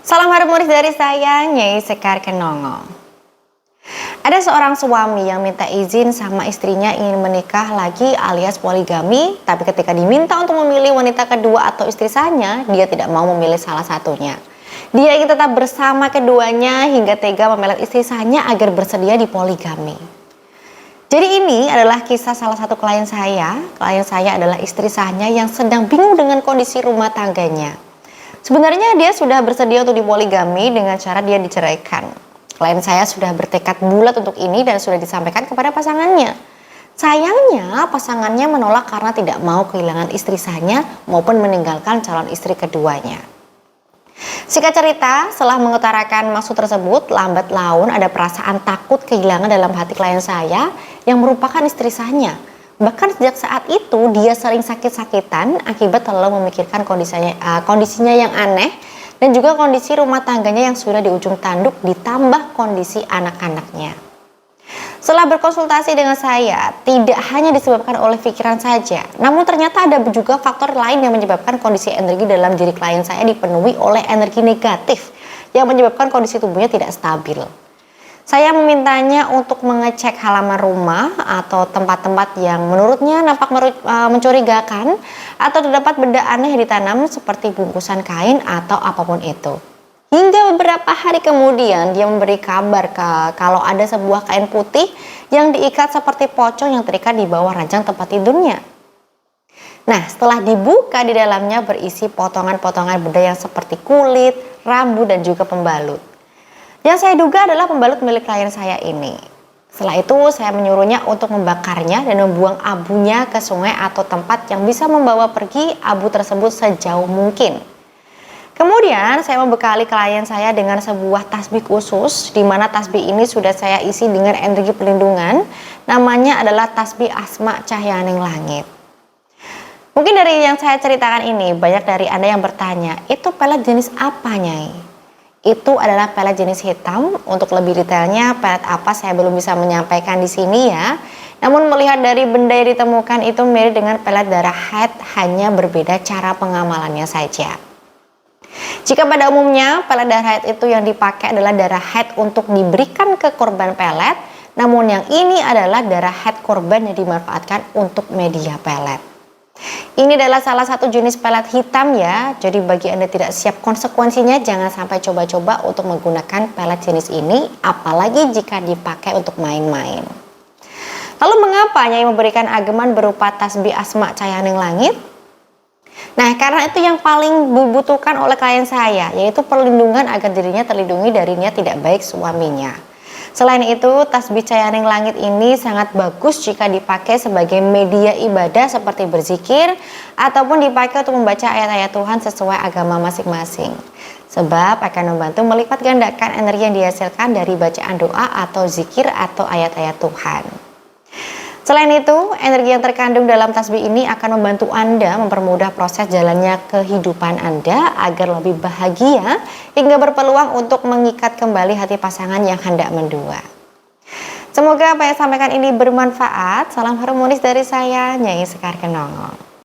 Salam harmonis dari saya, Nyai Sekar Kenongo. Ada seorang suami yang minta izin sama istrinya ingin menikah lagi alias poligami, tapi ketika diminta untuk memilih wanita kedua atau istri sahnya, dia tidak mau memilih salah satunya. Dia ingin tetap bersama keduanya hingga tega memelet istri sahnya agar bersedia di poligami. Jadi ini adalah kisah salah satu klien saya. Klien saya adalah istri sahnya yang sedang bingung dengan kondisi rumah tangganya. Sebenarnya dia sudah bersedia untuk dipoligami dengan cara dia diceraikan. Klien saya sudah bertekad bulat untuk ini dan sudah disampaikan kepada pasangannya. Sayangnya pasangannya menolak karena tidak mau kehilangan istri sahnya maupun meninggalkan calon istri keduanya. Singkat cerita, setelah mengutarakan maksud tersebut, lambat laun ada perasaan takut kehilangan dalam hati klien saya yang merupakan istri sahnya. Bahkan sejak saat itu dia sering sakit-sakitan akibat terlalu memikirkan kondisinya yang aneh dan juga kondisi rumah tangganya yang sudah di ujung tanduk ditambah kondisi anak-anaknya. Setelah berkonsultasi dengan saya, tidak hanya disebabkan oleh pikiran saja, namun ternyata ada juga faktor lain yang menyebabkan kondisi energi dalam diri klien saya dipenuhi oleh energi negatif yang menyebabkan kondisi tubuhnya tidak stabil. Saya memintanya untuk mengecek halaman rumah atau tempat-tempat yang menurutnya nampak mencurigakan atau terdapat benda aneh yang ditanam seperti bungkusan kain atau apapun itu. Hingga beberapa hari kemudian dia memberi kabar kalau ada sebuah kain putih yang diikat seperti pocong yang terikat di bawah ranjang tempat tidurnya. Nah, setelah dibuka di dalamnya berisi potongan-potongan benda yang seperti kulit, rambut dan juga pembalut. Yang saya duga adalah pembalut milik klien saya ini. Setelah itu saya menyuruhnya untuk membakarnya dan membuang abunya ke sungai atau tempat yang bisa membawa pergi abu tersebut sejauh mungkin. Kemudian saya membekali klien saya dengan sebuah tasbih khusus, di mana tasbih ini sudah saya isi dengan energi pelindungan. Namanya adalah tasbih Asma Cahyaning Langit. Mungkin dari yang saya ceritakan ini banyak dari Anda yang bertanya, itu pelet jenis apa, Nyai? Itu adalah pelet jenis hitam. Untuk lebih detailnya pelet apa saya belum bisa menyampaikan di sini ya. Namun melihat dari benda yang ditemukan itu mirip dengan pelet darah haid, hanya berbeda cara pengamalannya saja. Jika pada umumnya pelet darah haid itu yang dipakai adalah darah haid untuk diberikan ke korban pelet, namun yang ini adalah darah haid korban yang dimanfaatkan untuk media pelet. Ini adalah salah satu jenis pelet hitam ya, jadi bagi Anda tidak siap konsekuensinya jangan sampai coba-coba untuk menggunakan pelet jenis ini, apalagi jika dipakai untuk main-main. Lalu mengapa Nyai memberikan ageman berupa tasbih Asma Cahyaning Langit? Nah, karena itu yang paling dibutuhkan oleh klien saya, yaitu perlindungan agar dirinya terlindungi dari niat tidak baik suaminya. Selain itu, tasbih Cahyaning Langit ini sangat bagus jika dipakai sebagai media ibadah seperti berzikir ataupun dipakai untuk membaca ayat-ayat Tuhan sesuai agama masing-masing. Sebab akan membantu melipat gandakan energi yang dihasilkan dari bacaan doa atau zikir atau ayat-ayat Tuhan. Selain itu, energi yang terkandung dalam tasbih ini akan membantu Anda mempermudah proses jalannya kehidupan Anda agar lebih bahagia hingga berpeluang untuk mengikat kembali hati pasangan yang hendak mendua. Semoga apa yang saya sampaikan ini bermanfaat. Salam harmonis dari saya, Nyai Sekar Kenongo.